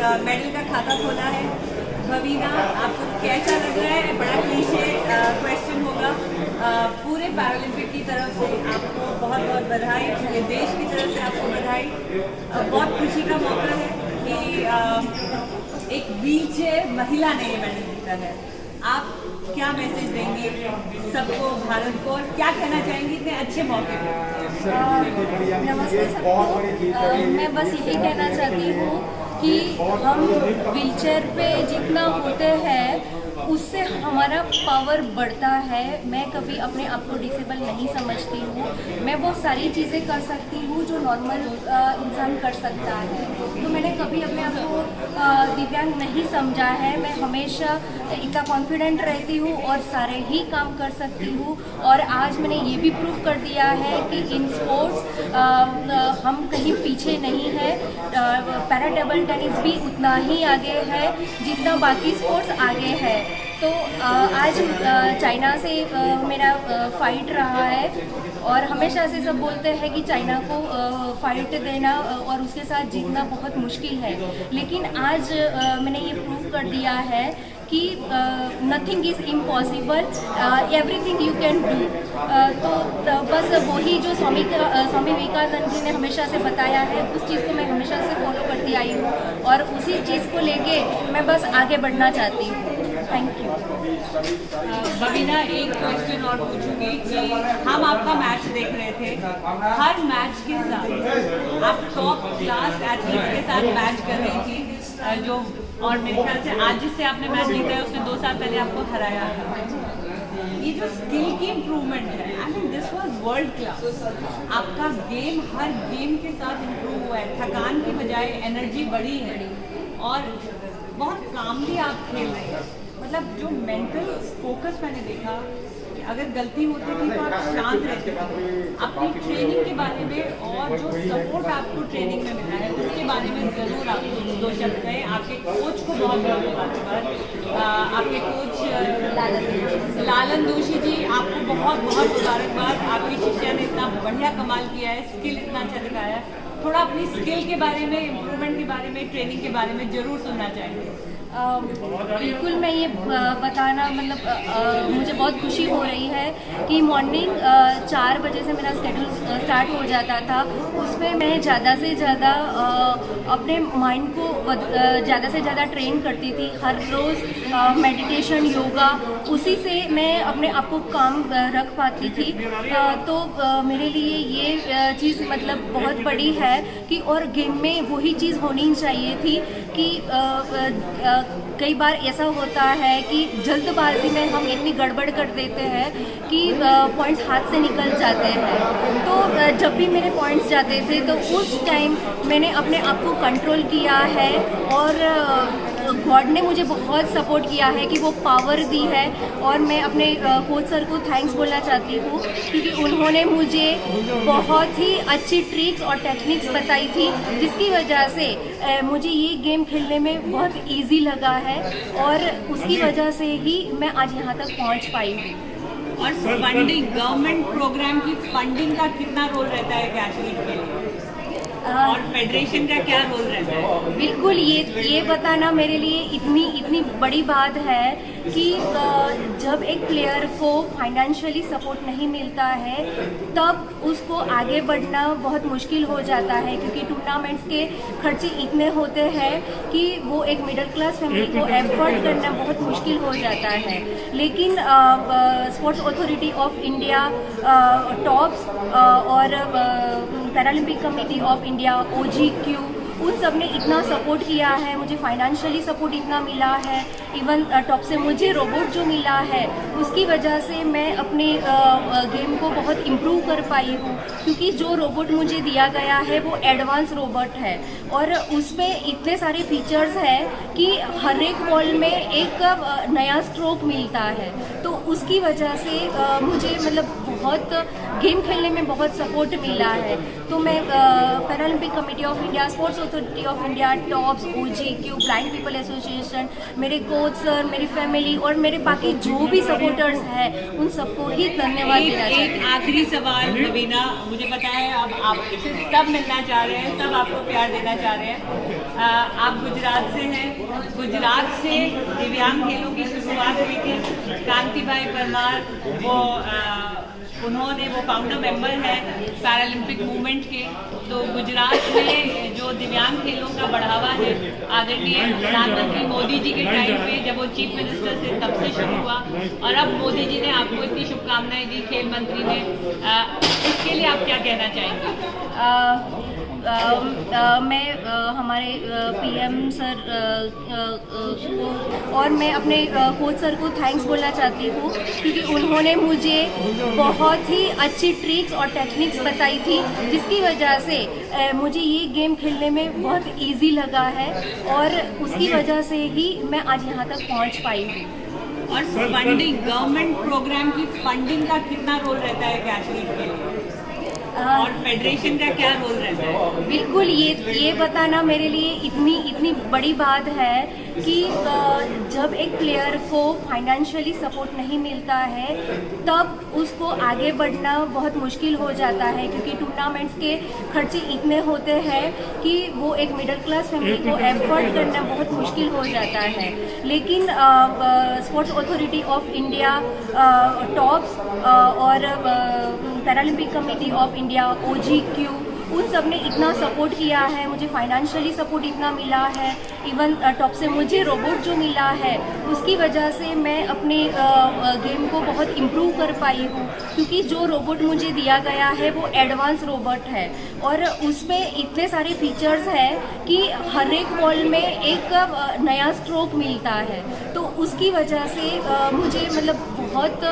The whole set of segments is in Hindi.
और मेडल का खाता खोला है। भवीना, आपको कैसा लग रहा है? बड़ा क्लीशे क्वेश्चन होगा। पूरे पैरालंपिक की तरफ से आपको बहुत बहुत बधाई, पूरे देश की तरफ से आपको बधाई। बहुत खुशी का मौका है कि एक व्हीलचेयर महिला ने ये मेडल जीता है। आप क्या मैसेज देंगे सबको, भारत को, और क्या कहना चाहेंगे इतने अच्छे मौके पर? नमस्ते सबको। मैं बस यही कहना चाहती हूँ कि हम व्हीलचेयर पे जितना होते हैं उससे हमारा पावर बढ़ता है। मैं कभी अपने आप को डिसेबल नहीं समझती हूँ। मैं वो सारी चीज़ें कर सकती हूँ जो नॉर्मल इंसान कर सकता है। तो मैंने कभी अपने आप को दिव्यांग नहीं समझा है। मैं हमेशा इतना कॉन्फिडेंट रहती हूँ और सारे ही काम कर सकती हूँ। और आज मैंने ये भी प्रूव कर दिया है कि इन स्पोर्ट्स हम कहीं पीछे नहीं है। पैरा टेबल टेनिस भी उतना ही आगे है जितना बाकी स्पोर्ट्स आगे है। तो आज चाइना से मेरा फाइट रहा है और हमेशा से सब बोलते हैं कि चाइना को फाइट देना और उसके साथ जीतना बहुत मुश्किल है, लेकिन आज मैंने ये प्रूव कर दिया है कि nothing is impossible, everything you can do. तो बस वही जो स्वामी विवेकानंद जी ने हमेशा से बताया है, उस चीज़ को मैं हमेशा से फॉलो करती आई हूँ और उसी चीज़ को लेके मैं बस आगे बढ़ना चाहती हूँ। Thank you. भवीना, एक क्वेश्चन और पूछूंगी कि हम आपका मैच देख रहे थे। हर मैच के साथ आप टॉप क्लास एथलीट के साथ मैच कर रही थी, जो और मेरे ख्याल से आज जिससे आपने मैच जीता है उसने 2 साल पहले आपको हराया था। ये जो स्किल की इम्प्रूवमेंट है, I mean this was world class. आपका गेम हर गेम के साथ इम्प्रूव हुआ है, थकान की बजाय एनर्जी बढ़ी है और बहुत कामली आप खेल रहे हैं। मतलब जो मेंटल फोकस मैंने देखा कि अगर गलती होती थी तो आप शांत रहते थे। अपनी ट्रेनिंग के बारे में और जो सपोर्ट आपको ट्रेनिंग में मिला है उसके बारे में ज़रूर आप 2 शब्द कहें। आपके कोच को बहुत बहुत मुबारकबाद। आपके कोच लालन जोशी जी, आपको बहुत बहुत मुबारकबाद। आपकी शिष्या ने इतना बढ़िया कमाल किया है, स्किल इतना अच्छा दिखाया है। थोड़ा अपनी स्किल के बारे में, इम्प्रूवमेंट के बारे में, ट्रेनिंग के बारे में ज़रूर सुनना चाहेंगे। बिल्कुल, मैं ये बताना मतलब मुझे बहुत खुशी हो रही है कि मॉर्निंग 4 बजे से मेरा स्केड्यूल स्टार्ट हो जाता था। उसमें मैं ज़्यादा से ज़्यादा अपने माइंड को ज़्यादा से ज़्यादा ट्रेन करती थी। हर रोज़ मेडिटेशन, योगा, उसी से मैं अपने आप को काम रख पाती थी। तो मेरे लिए ये चीज़ मतलब बहुत बड़ी है कि और गेम में वही चीज़ होनी चाहिए थी कि कई बार ऐसा होता है कि जल्दबाजी में हम इतनी गड़बड़ कर देते हैं कि पॉइंट्स हाथ से निकल जाते हैं। तो जब भी मेरे पॉइंट्स जाते थे तो उस टाइम मैंने अपने आप को कंट्रोल किया है और गॉड ने मुझे बहुत सपोर्ट किया है कि वो पावर दी है। और मैं अपने कोच सर को थैंक्स बोलना चाहती हूँ क्योंकि उन्होंने मुझे बहुत ही अच्छी ट्रिक्स और टेक्निक्स बताई थी, जिसकी वजह से मुझे ये गेम खेलने में बहुत इजी लगा है और उसकी वजह से ही मैं आज यहाँ तक पहुँच पाई हूँ। और फंडिंग, गवर्नमेंट प्रोग्राम की फंडिंग का कितना रोल रहता है एक एथलीट के लिए और फेडरेशन का क्या रोल रहता है? बिल्कुल, ये बताना मेरे लिए इतनी बड़ी बात है कि जब एक प्लेयर को फाइनेंशियली सपोर्ट नहीं मिलता है तब उसको आगे बढ़ना बहुत मुश्किल हो जाता है, क्योंकि टूर्नामेंट्स के खर्चे इतने होते हैं कि वो एक मिडिल क्लास फैमिली को एफोर्ड करना बहुत मुश्किल हो जाता है। लेकिन Sports Authority of India, TOPS और Paralympic Committee of India, OGQ, उन सब ने इतना सपोर्ट किया है। मुझे फाइनेंशियली सपोर्ट इतना मिला है, इवन टॉप से मुझे रोबोट जो मिला है उसकी वजह से मैं अपने गेम को बहुत इम्प्रूव कर पाई हूँ, क्योंकि जो रोबोट मुझे दिया गया है वो एडवांस रोबोट है और उसमें इतने सारे फीचर्स हैं कि हर एक बॉल में एक नया स्ट्रोक मिलता है। तो उसकी वजह से मुझे मतलब बहुत गेम खेलने में बहुत सपोर्ट मिला है। तो मैं Paralympic Committee of India, sports Authority of India, tops, OGQ, blind people association, मेरे कोच सर, मेरी फैमिली और मेरे बाकी जो भी सपोर्टर्स हैं उन सबको ही धन्यवाद देना चाहती हूँ। एक आखिरी सवाल नवीना, मुझे पता है अब आपसे सब मिलना चाह रहे हैं, सब आपको प्यार देना चाह रहे हैं। आप गुजरात से हैं, गुजरात से दिव्यांग खेलों की शुरुआत हुई थी। कांति भाई परमार उन्होंने वो फाउंडर मेंबर है पैरालंपिक मूवमेंट के। तो गुजरात में जो दिव्यांग खेलों का बढ़ावा है आदरणीय प्रधानमंत्री मोदी जी के टाइम पे जब वो चीफ मिनिस्टर से तब से शुरू हुआ और अब मोदी जी ने आपको इतनी शुभकामनाएं दी खेल मंत्री ने, इसके लिए आप क्या कहना चाहेंगे? मैं हमारे PM सर को और मैं अपने कोच सर को थैंक्स बोलना चाहती हूँ क्योंकि उन्होंने मुझे बहुत ही अच्छी ट्रिक्स और टेक्निक्स बताई थी जिसकी वजह से मुझे ये गेम खेलने में बहुत इजी लगा है और उसकी वजह से ही मैं आज यहाँ तक पहुँच पाई हूँ। और फंडिंग, गवर्नमेंट प्रोग्राम की फंडिंग का कितना रोल रहता है एथलीट के लिए और फेडरेशन का क्या रोल रहता है? बिल्कुल, ये बताना मेरे लिए इतनी बड़ी बात है कि जब एक प्लेयर को फाइनेंशियली सपोर्ट नहीं मिलता है तब उसको आगे बढ़ना बहुत मुश्किल हो जाता है क्योंकि टूर्नामेंट्स के खर्चे इतने होते हैं कि वो एक मिडिल क्लास फैमिली को एफोर्ड करना बहुत मुश्किल हो जाता है। लेकिन Sports Authority of India, TOPS और Paralympic Committee of India, OGQ, उन सब ने इतना सपोर्ट किया है, मुझे फाइनेंशियली सपोर्ट इतना मिला है, इवन टॉप से मुझे रोबोट जो मिला है उसकी वजह से मैं अपने गेम को बहुत इम्प्रूव कर पाई हूँ क्योंकि जो रोबोट मुझे दिया गया है वो एडवांस रोबोट है और उसमें इतने सारे फीचर्स हैं कि हर एक बॉल में एक नया स्ट्रोक मिलता है। तो उसकी वजह से मुझे मतलब बहुत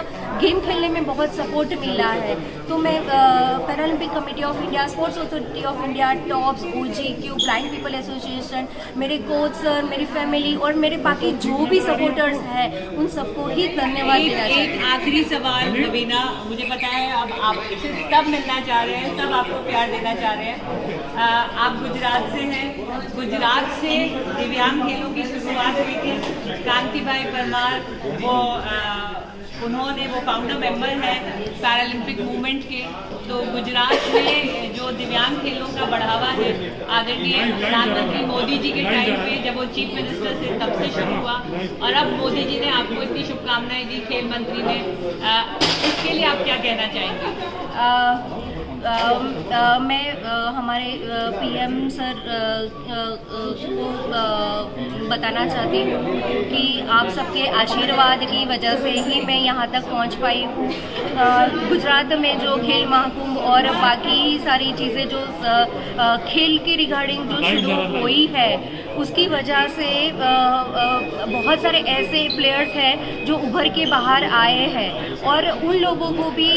गेम खेलने में बहुत सपोर्ट मिला है। तो मैं Paralympic Committee of India, sports Authority of India, tops, OGQ, blind people association, मेरे कोच सर, मेरी फैमिली और मेरे बाकी जो भी सपोर्टर्स हैं उन सबको ही धन्यवाद देना चाहती हूँ। एक आखिरी सवाल नवीना, मुझे पता है अब आपसे सब मिलना चाह रहे हैं, सब आपको प्यार देना चाह रहे हैं। आप गुजरात से हैं, गुजरात से दिव्यांग खेलों की शुरुआत हुई थी। कांति भाई परमार उन्होंने वो फाउंडर मेंबर है पैरालंपिक मूवमेंट के। तो गुजरात में जो दिव्यांग खेलों का बढ़ावा है आदरणीय प्रधानमंत्री मोदी जी के टाइम पे जब वो चीफ मिनिस्टर से तब से शुरू हुआ और अब मोदी जी ने आपको इतनी शुभकामनाएं दी खेल मंत्री ने, इसके लिए आप क्या कहना चाहेंगे? मैं हमारे PM सर को बताना चाहती हूँ कि आप सबके आशीर्वाद की वजह से ही मैं यहाँ तक पहुँच पाई हूँ। गुजरात में जो खेल महाकुंभ और बाकी सारी चीज़ें जो खेल के रिगार्डिंग जो शुरू हुई है उसकी वजह से बहुत सारे ऐसे प्लेयर्स हैं जो उभर के बाहर आए हैं और उन लोगों को भी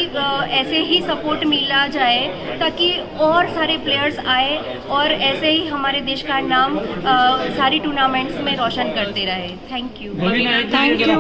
ऐसे ही सपोर्ट मिला जाए ताकि और सारे प्लेयर्स आए और ऐसे ही हमारे देश का नाम सारी टूर्नामेंट्स में रोशन करते रहे। Thank you. Thank you.